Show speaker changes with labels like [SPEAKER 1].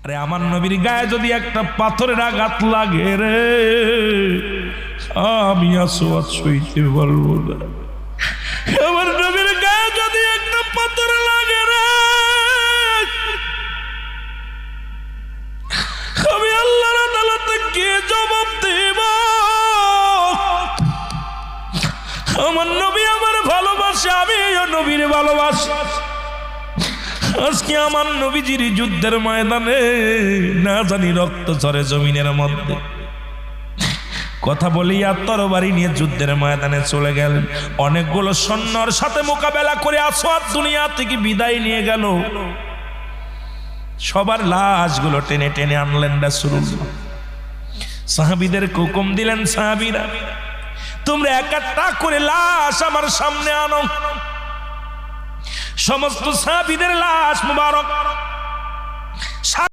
[SPEAKER 1] আরে আমার নবীর গায়ে যদি একটা পাথরের আঘাত লাগে রে, আমি আসওয়াদ সইতে পারবো না। আমার নবীর গায়ে যদি একটা পাথর লাগে রে, আমি আল্লাহর আদালতে গিয়ে জবাব দেব। আমার নবী আমার ভালোবাসে, আমিও নবীর ভালোবাসি। আজকে আমার নবীজির যুদ্ধের ময়দানে না জানি রক্ত ঝরে জমিনের মধ্যে। কথা বলিয়া তরবারি নিয়ে যুদ্ধের ময়দানে চলে গেলেন। অনেকগুলো সৈন্যর সাথে মোকাবেলা করে আসওয়াদ দুনিয়া থেকে বিদায় নিয়ে গেল। সবার লাশগুলো টেনে টেনে আনলেন রাসূলুল্লাহ। সাহাবীদের হুকুম দিলেন, সাহাবীরা তোমরা এক একটা করে লাশ আমার সামনে আনো। সমস্ত সাহাবীদের লাশ মুবারক